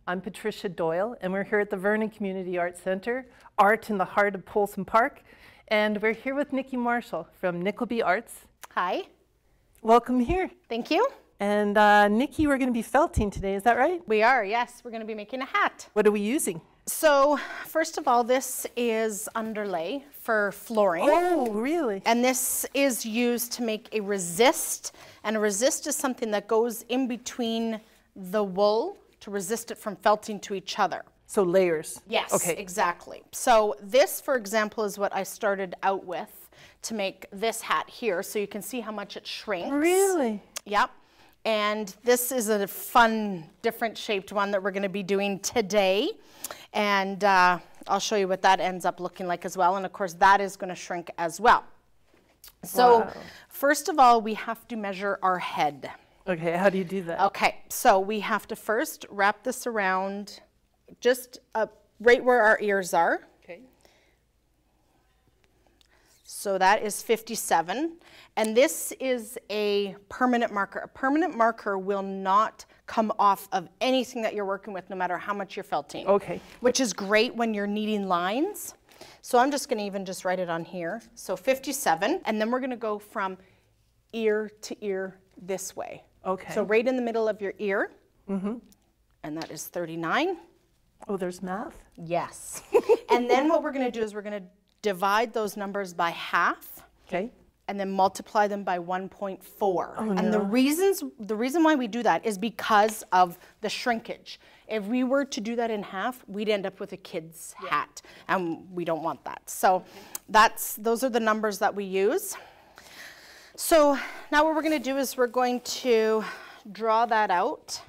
I'm Patricia Doyle, and we're here at the Vernon Community Arts Center, art in the heart of Polson Park. And we're here with Nikki Marshall from Nickleby Arts. Hi. Welcome here. Thank you. And Nikki, we're going to be felting today, is that right? We are, yes. We're going to be making a hat. What are we using? So, first of all, this is underlay for flooring. Oh, really? And this is used to make a resist. And a resist is something that goes in between the wool to resist it from felting to each other. So layers. Yes, okay. Exactly. So this, for example, is what I started out with to make this hat here. So you can see how much it shrinks. Really? Yep. And this is a fun, different shaped one that we're going to be doing today. And I'll show you what that ends up looking like as well. And of course, that is going to shrink as well. So wow. First of all, we have to measure our head. Okay, how do you do that? Okay, so we have to first wrap this around just right where our ears are. Okay. So that is 57. And this is a permanent marker. A permanent marker will not come off of anything that you're working with, no matter how much you're felting. Okay. Which is great when you're needing lines. So I'm just going to even just write it on here. So 57, and then we're going to go from ear to ear this way. Okay. So right in the middle of your ear, and that is 39. Oh, there's math? Yes. And then what we're going to do is we're going to divide those numbers by half. Okay. And then multiply them by 1.4. Oh, and no. the reason why we do that is because of the shrinkage. If we were to do that in half, we'd end up with a kid's hat, and we don't want that. So those are the numbers that we use. So now what we're going to do is we're going to draw that out.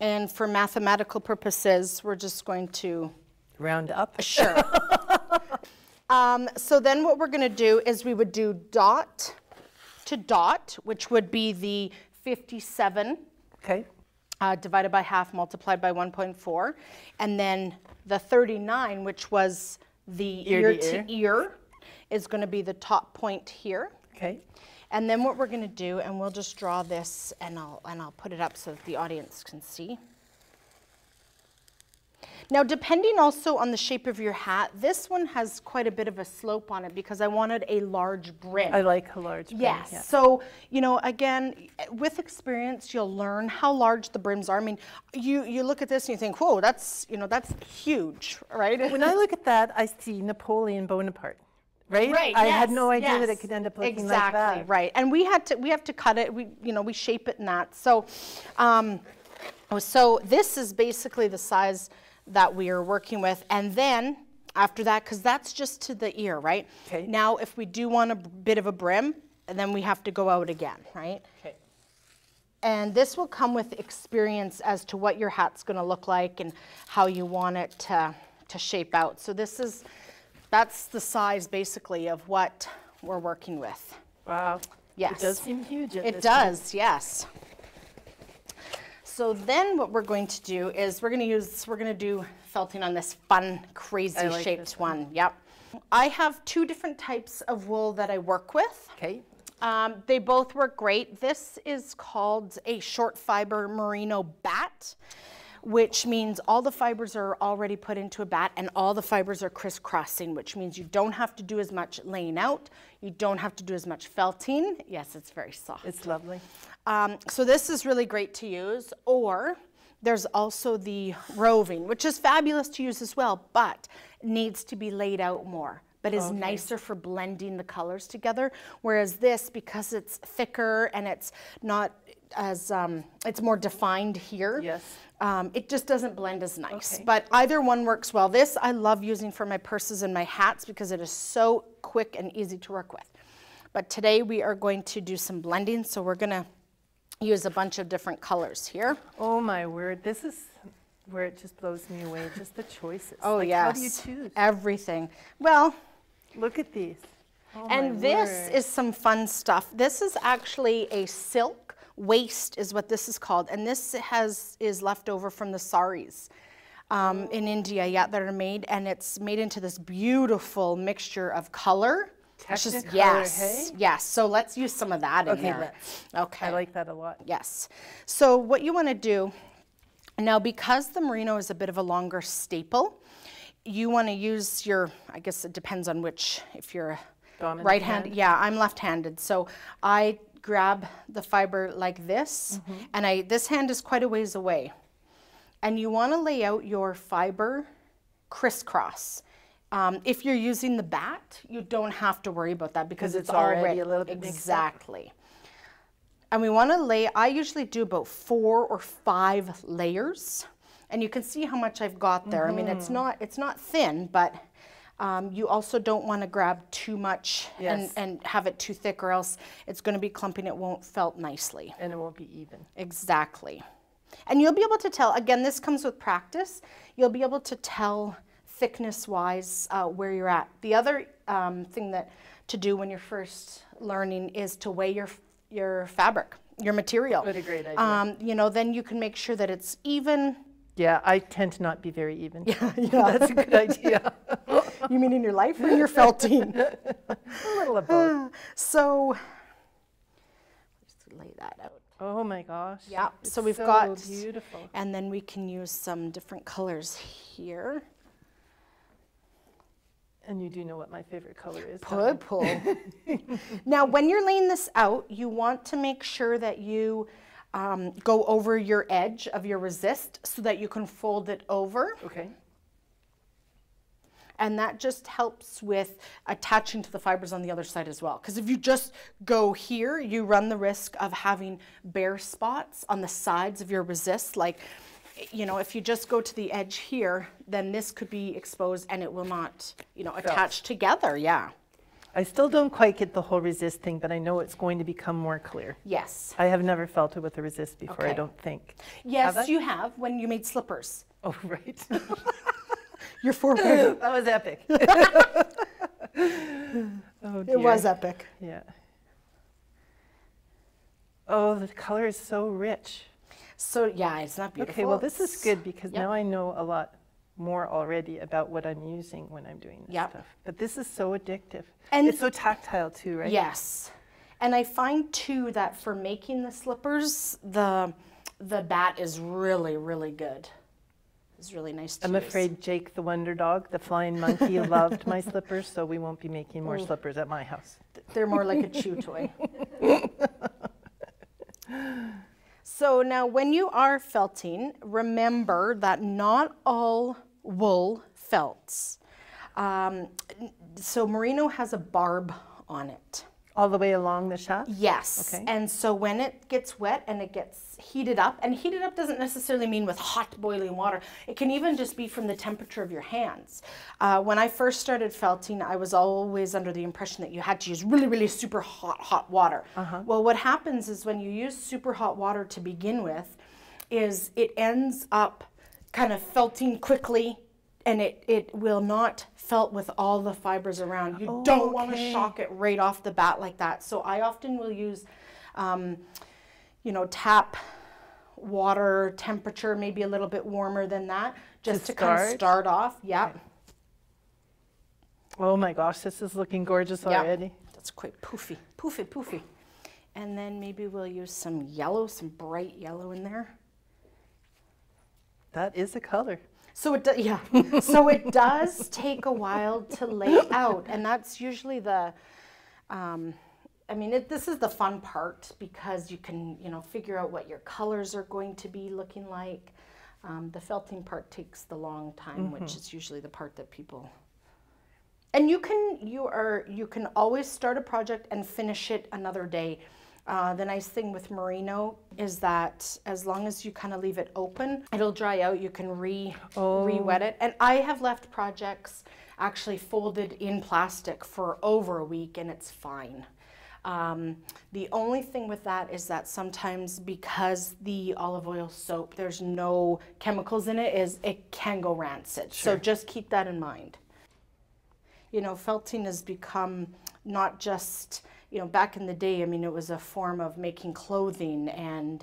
And for mathematical purposes, we're just going to round up. Sure. So then what we're going to do is we would do dot to dot, which would be the 57 Okay. Divided by half, multiplied by 1.4. And then the 39, which was the ear to ear, is going to be the top point here. Okay. And then what we're going to do, and we'll just draw this, and I'll put it up so that the audience can see. Now, depending also on the shape of your hat, this one has quite a bit of a slope on it because I wanted a large brim. I like a large brim. Yes. Yeah. So, you know, again, with experience, you'll learn how large the brims are. I mean, you look at this and you think, whoa, that's huge, right? When I look at that, I see Napoleon Bonaparte. Right? Right. I had no idea that it could end up looking like that. Exactly, right. And we have to cut it. We shape it in that. So, so this is basically the size that we are working with. And then after that, because that's just to the ear, right? Okay. Now, if we do want a bit of a brim, then we have to go out again, right? Okay. And this will come with experience as to what your hat's going to look like and how you want it to shape out. So that's the size basically of what we're working with. Wow. Yes. It does seem huge. It does, yes. So then what we're going to do is we're going to do felting on this fun, crazy shaped one. Yep. I have two different types of wool that I work with. Okay. They both work great. This is called a short fiber merino bat, which means all the fibers are already put into a bat and all the fibers are crisscrossing, which means you don't have to do as much laying out. You don't have to do as much felting. Yes, it's very soft. It's lovely. So this is really great to use. Or there's also the roving, which is fabulous to use as well, but needs to be laid out more, but is nicer for blending the colors together. Whereas this, because it's thicker and it's not as, it's more defined here. Yes. It just doesn't blend as nice, Okay. but either one works well. This I love using for my purses and my hats because it is so quick and easy to work with. But today we are going to do some blending, so we're gonna use a bunch of different colors here. Oh my word, this is where it just blows me away, just the choices. Oh like, yes, how do you choose? everything. Well, look at these. Oh, and my this word. is some fun stuff. This is actually a silk waist is what this is called, and this is left over from the saris in India, that are made, and it's made into this beautiful mixture of color. Technicolor, yes, hey? yes. So let's use some of that in Okay, there. let's. Okay. I like that a lot. Yes. So what you want to do, Now, because the merino is a bit of a longer staple, you want to use your, I guess it depends on which, if you're Dominant right hand. hand? Yeah, I'm left-handed. So I grab the fiber like this, and this hand is quite a ways away. And you want to lay out your fiber crisscross. If you're using the bat, you don't have to worry about that because it's already a little bit mixed up. exactly. And we want to lay, I usually do about 4 or 5 layers. And you can see how much I've got there. I mean, it's not thin, but you also don't want to grab too much and have it too thick, or else it's going to be clumping. It won't felt nicely. And it won't be even. Exactly. And you'll be able to tell, again, this comes with practice, you'll be able to tell thickness-wise where you're at. The other thing that to do when you're first learning is to weigh your fabric, your material. What a great idea. You know, then you can make sure that it's even. Yeah, I tend to not be very even. Yeah. That's a good idea. You mean in your life or in your felting? A little of both. So, just lay that out. Oh my gosh. Yeah, It's so we've got, beautiful. and then we can use some different colors here. And you do know what my favorite color is. Purple. Now, when you're laying this out, you want to make sure that you go over your edge of your resist so that you can fold it over. Okay. And that just helps with attaching to the fibers on the other side as well. Because if you just go here, you run the risk of having bare spots on the sides of your resist. Like, you know, if you just go to the edge here, then this could be exposed and it will not, you know, attach together. Yeah. I still don't quite get the whole resist thing, but I know it's going to become more clear. Yes. I have never felt it with a resist before, I Okay. don't think. Yes, you have when you made slippers. Oh, right. Your forehead. That was epic. Oh, dear. It was epic. Yeah. Oh, the color is so rich. So yeah, it's not beautiful. Okay, well, this is It's- good because Yep. now I know a lot more already about what I'm using when I'm doing this Yep. stuff. But this is so addictive. And- it's so tactile too, right? Yes. And I find too that for making the slippers, the bat is really, really good. It's really nice to I'm use. afraid Jake the Wonder Dog, the flying monkey, loved my slippers, so we won't be making more slippers at my house. They're more like a chew toy. So now when you are felting, remember that not all wool felts. So merino has a barb on it. All the way along the shaft? Yes. Okay. And so when it gets wet and it gets heated up, and heated up doesn't necessarily mean with hot boiling water. It can even just be from the temperature of your hands. When I first started felting, I was always under the impression that you had to use really, really super hot water. Well, what happens is when you use super hot water to begin with, is it ends up kind of felting quickly, and it will not felt with all the fibers around. You don't want to shock it right off the bat like that. So I often will use, you know, tap water temperature, maybe a little bit warmer than that, just to kind of start off. Yeah. Okay. Oh my gosh, this is looking gorgeous already. That's quite poofy, poofy, poofy. And then maybe we'll use some yellow, some bright yellow in there. That is a color. So it yeah. So it does take a while to lay out, and that's usually the. I mean, this is the fun part because you can, you know, figure out what your colors are going to be looking like. The felting part takes the long time, which is usually the part that people. And you can always start a project and finish it another day. The nice thing with merino is that as long as you kind of leave it open, it'll dry out. You can re-wet it. And I have left projects actually folded in plastic for over a week, and it's fine. The only thing with that is that sometimes because the olive oil soap, there's no chemicals in it, it can go rancid. Sure. So just keep that in mind. You know, felting has become not just, you know, back in the day, I mean, it was a form of making clothing and,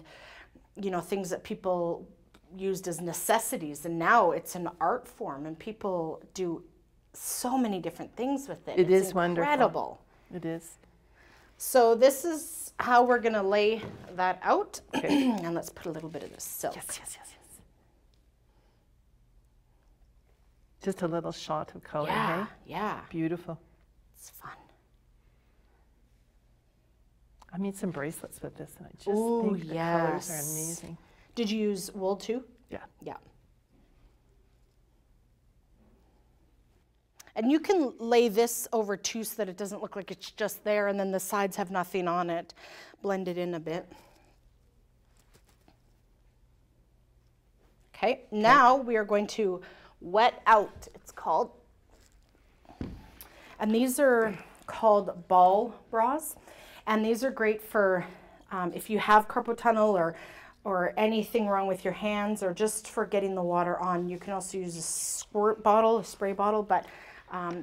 you know, things that people used as necessities. And now it's an art form and people do so many different things with it. It It's is wonderful. incredible. It is. So this is how we're going to lay that out. Okay. And let's put a little bit of this silk. Yes, yes, yes, yes. Just a little shot of color, Yeah, hey? yeah. Beautiful. It's fun. I made some bracelets with this, and I just Ooh, think the colors are yes. amazing. Did you use wool too? Yeah. Yeah. And you can lay this over too so that it doesn't look like it's just there and then the sides have nothing on it. Blend it in a bit. Okay, now we are going to wet out, it's called. And these are called ball bras. And these are great for if you have carpal tunnel or anything wrong with your hands or just for getting the water on. You can also use a squirt bottle, a spray bottle, but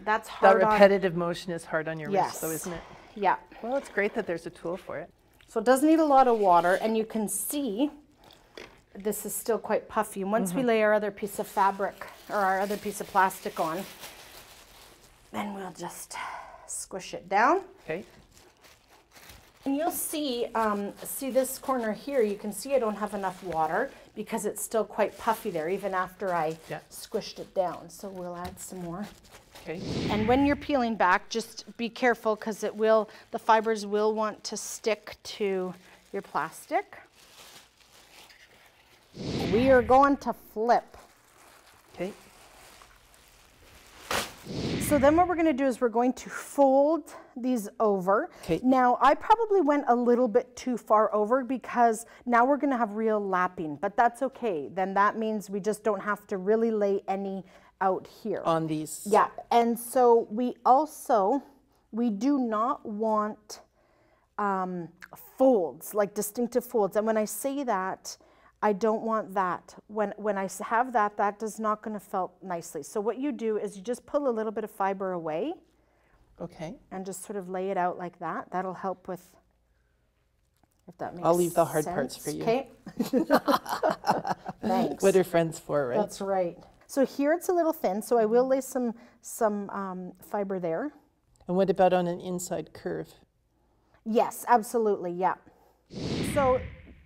that's hard That repetitive motion is hard on your wrist, though, isn't it? Yeah. Well, it's great that there's a tool for it. So it does need a lot of water, and you can see this is still quite puffy. And once we lay our other piece of fabric or our other piece of plastic on, then we'll just squish it down. Okay. And you'll see this corner here, you can see I don't have enough water because it's still quite puffy there, even after I squished it down. So we'll add some more. Okay. And when you're peeling back, just be careful because the fibers will want to stick to your plastic. We are going to flip. Okay. So then what we're going to do is we're going to fold these over. Okay. Now, I probably went a little bit too far over because now we're going to have real lapping, but that's okay. Then that means we just don't have to really lay any out here. On these. Yeah, and so we do not want folds, like distinctive folds. And when I say that, I don't want that. When I have that, that is not going to felt nicely. So what you do is you just pull a little bit of fiber away. Okay. And just sort of lay it out like that. That'll help with, if that makes sense. I'll leave the hard parts for you. Okay. Thanks. What are friends for, right? That's right. So here it's a little thin, so I will lay some fiber there. And what about on an inside curve? Yes, absolutely, yeah. So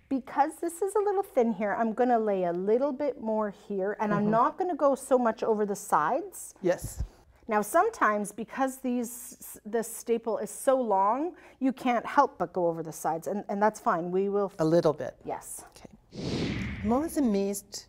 because this is a little thin here, I'm going to lay a little bit more here, and I'm not going to go so much over the sides. Yes. Now sometimes because this staple is so long, you can't help but go over the sides, and that's fine. We will. A little bit. Yes. Okay. I'm always amazed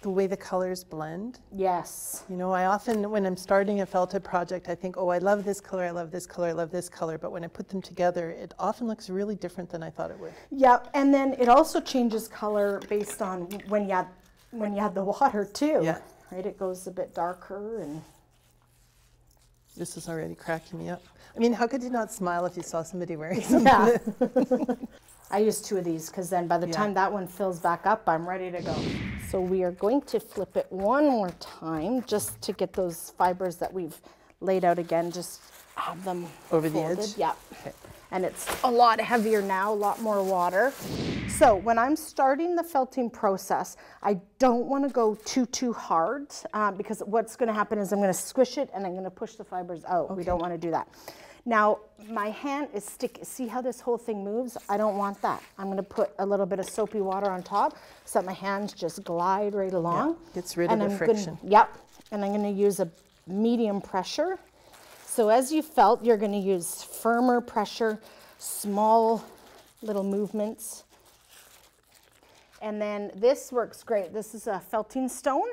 the way the colors blend. Yes. You know, I often, when I'm starting a felted project, I think, oh, I love this color, I love this color, I love this color. But when I put them together, it often looks really different than I thought it would. Yeah, and then it also changes color based on when you add the water too. Yeah. Right, it goes a bit darker and. This is already cracking me up. I mean, how could you not smile if you saw somebody wearing something? Yeah. I use 2 of these because then by the time that one fills back up, I'm ready to go. So we are going to flip it one more time just to get those fibers that we've laid out again, just have them over folded. the edge? Yeah. Okay. And it's a lot heavier now, a lot more water. So when I'm starting the felting process, I don't want to go too hard because what's going to happen is I'm going to squish it and I'm going to push the fibers out. Okay. We don't want to do that. Now, my hand is sticky. See how this whole thing moves? I don't want that. I'm going to put a little bit of soapy water on top so that my hands just glide right along. Yeah, gets rid of the friction. Yep. And I'm going to use a medium pressure. So as you felt, you're going to use firmer pressure, small little movements. And then this works great. This is a felting stone.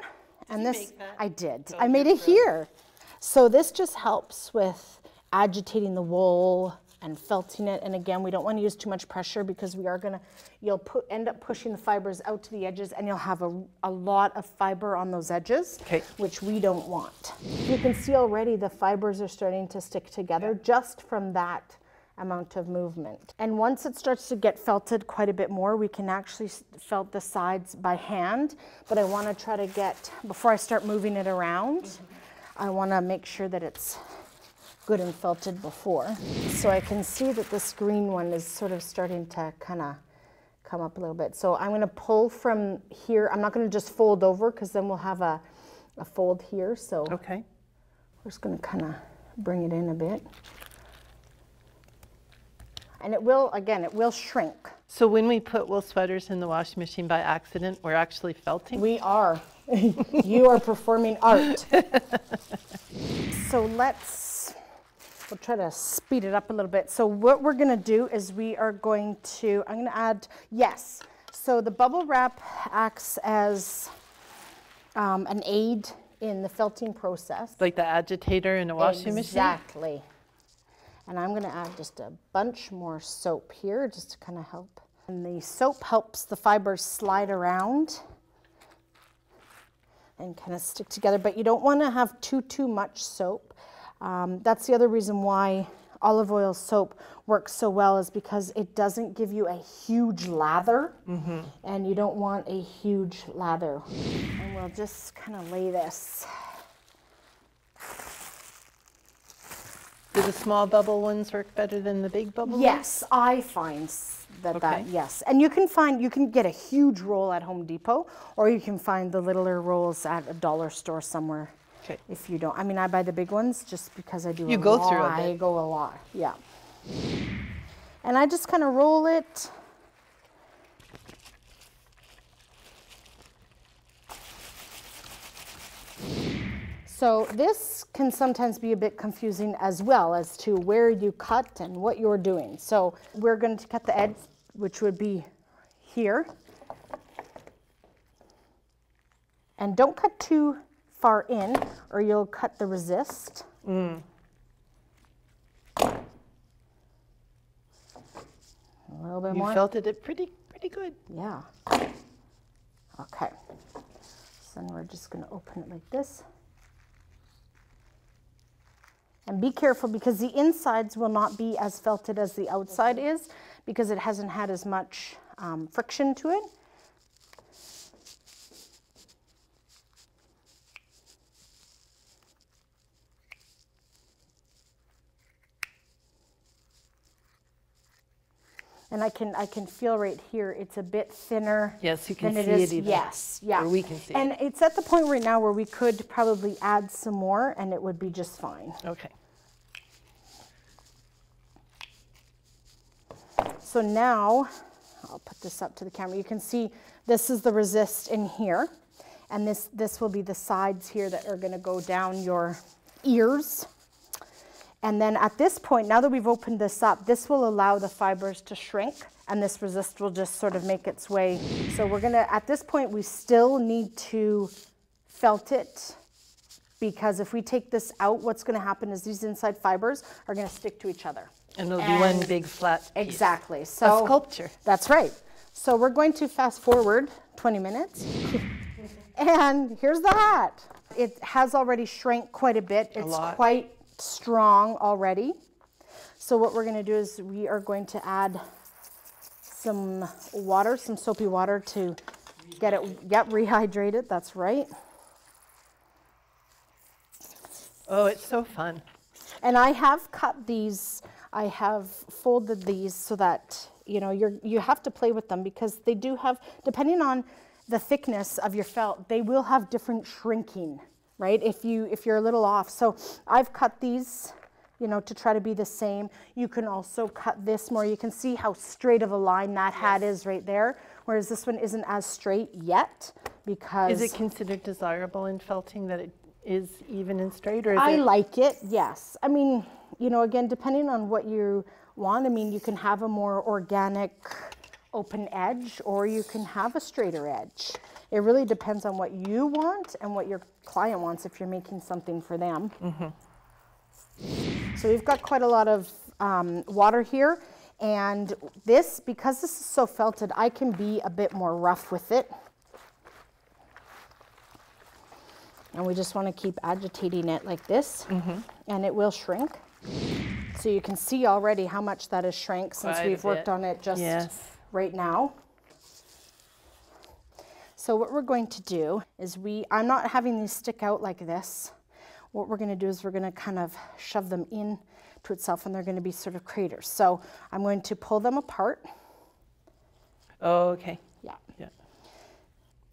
And Did you make that? I did. Oh, I made it here. So this just helps with agitating the wool and felting it. And again, we don't want to use too much pressure because we are going to, end up pushing the fibers out to the edges and you'll have a lot of fiber on those edges, which we don't want. You can see already the fibers are starting to stick together just from that amount of movement. And once it starts to get felted quite a bit more, we can actually felt the sides by hand, but I want to try to get, before I start moving it around, I want to make sure that it's good and felted before. So I can see that this green one is sort of starting to kind of come up a little bit. So I'm going to pull from here. I'm not going to just fold over because then we'll have a fold here. So we're just going to kind of bring it in a bit. And it will, again, it will shrink. So when we put wool sweaters in the washing machine by accident, we're actually felting? We are. You are performing art. So we'll try to speed it up a little bit. So what we're gonna do is I'm gonna add, yes. So the bubble wrap acts as an aid in the felting process. Like the agitator in a washing machine? Exactly. And I'm gonna add just a bunch more soap here just to kind of help. And the soap helps the fibers slide around and kind of stick together, but you don't want to have too much soap. That's the other reason why olive oil soap works so well, is because it doesn't give you a huge lather, and you don't want a huge lather. And we'll just kind of lay this. Do the small bubble ones work better than the big bubble ones? Yes, I find that, yes. And you can get a huge roll at Home Depot, or you can find the littler rolls at a dollar store somewhere. Okay. If you don't, I mean, I buy the big ones just because I do You a go lot. through a bit. I go a lot, yeah. And I just kind of roll it. So this can sometimes be a bit confusing as well as to where you cut and what you're doing. So we're going to cut the edge, which would be here. And don't cut too far in or you'll cut the resist. A little bit more. You felted it pretty good. Yeah. Okay. So then we're just going to open it like this. And be careful because the insides will not be as felted as the outside is, because it hasn't had as much friction to it. And I can feel right here, it's a bit thinner. Yes, you can than see it is. it even. Yes, yeah. Or we can see and it. it's at the point right now where we could probably add some more and it would be just fine. Okay. So now, I'll put this up to the camera. You can see this is the resist in here. And this will be the sides here that are gonna go down your ears. And then at this point, now that we've opened this up, this will allow the fibers to shrink and this resist will just sort of make its way. So we're gonna, at this point, we still need to felt it, because if we take this out, what's gonna happen is these inside fibers are gonna stick to each other. And it'll be one big flat piece. Exactly. So a sculpture. That's right. So we're going to fast forward 20 minutes. And here's the hat. It has already shrank quite a bit. It's quite strong already. So what we're going to do is we are going to add some water, some soapy water to get it, rehydrated. That's right. Oh, it's so fun. And I have cut these, I have folded these so that, you know, you have to play with them, because they do have, depending on the thickness of your felt, they will have different shrinking, right? If you're a little off. So I've cut these, you know, to try to be the same. You can also cut this more. You can see how straight of a line that hat is right there, whereas this one isn't as straight yet, because... Is it considered desirable in felting that it is even and straight, or is I like it, yes. I mean, you know, again, depending on what you want, I mean, you can have a more organic open edge, or you can have a straighter edge. It really depends on what you want and what your client wants if you're making something for them. So we've got quite a lot of water here, and this, because this is so felted, I can be a bit more rough with it. And we just want to keep agitating it like this, and it will shrink. So you can see already how much that has shrank since we've worked on it just right now. So what we're going to do is I'm not having these stick out like this. What we're going to do is we're going to kind of shove them in to itself, and they're going to be sort of craters. So I'm going to pull them apart. Oh, okay. Yeah. Yeah.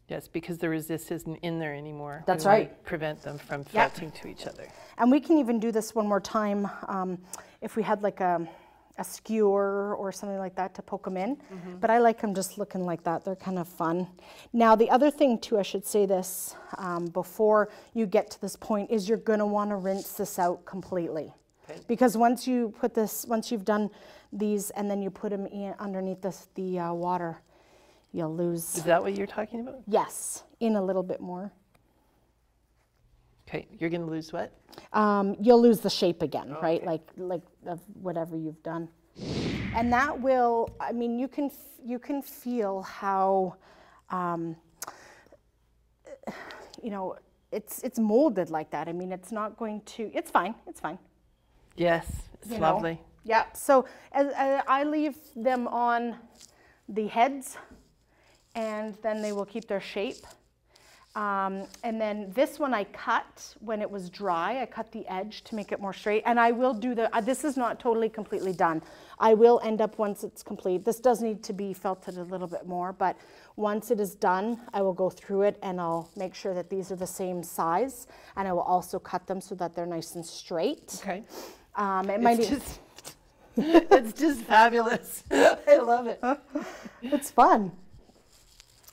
Yes, because the resist isn't in there anymore. That's we right. Want to prevent them from felting to each other. And we can even do this one more time if we had like a a skewer or something like that to poke them in. But I like them just looking like that. They're kind of fun. Now, the other thing too, I should say this before you get to this point, is you're going to want to rinse this out completely. Okay. Because once you've done these and then you put them in underneath the water, you'll lose. Is that what you're talking about? Yes, in a little bit more. Okay, you're going to lose what? You'll lose the shape again, right? Like of whatever you've done. And that will, I mean, you can feel how, you know, it's molded like that. I mean, it's not going to, it's fine. Yes, it's lovely. Yeah, so I leave them on the heads, and then they will keep their shape. And then this one I cut when it was dry. I cut the edge to make it more straight. And I will do this is not totally completely done. I will end up, once it's complete, this does need to be felted a little bit more, but once it is done, I will go through it and I'll make sure that these are the same size. And I will also cut them so that they're nice and straight. Okay. It's just fabulous. I love it. It's fun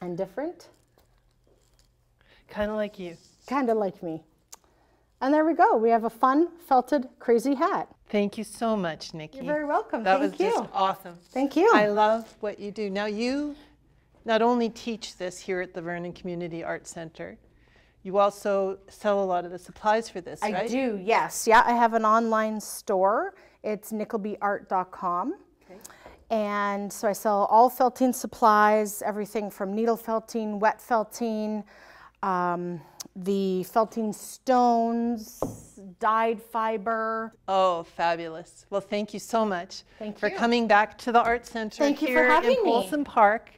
and different. Kind of like you. Kind of like me. And there we go. We have a fun, felted, crazy hat. Thank you so much, Nikki. You're very welcome. That was just awesome. Thank you. I love what you do. Now, you not only teach this here at the Vernon Community Arts Center, you also sell a lot of the supplies for this, right? I do, yes. Yeah, I have an online store. It's nickelbyart.com. Okay. And so I sell all felting supplies, everything from needle felting, wet felting, the felting stones, dyed fiber. Oh, fabulous. Well, thank you so much for you. coming back to the Art Center here in Polson Park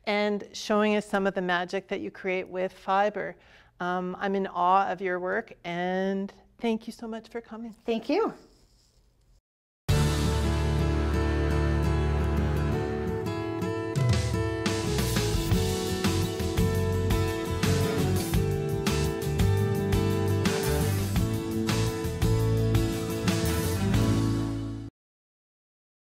and showing us some of the magic that you create with fiber. I'm in awe of your work, and thank you so much for coming. Thank you.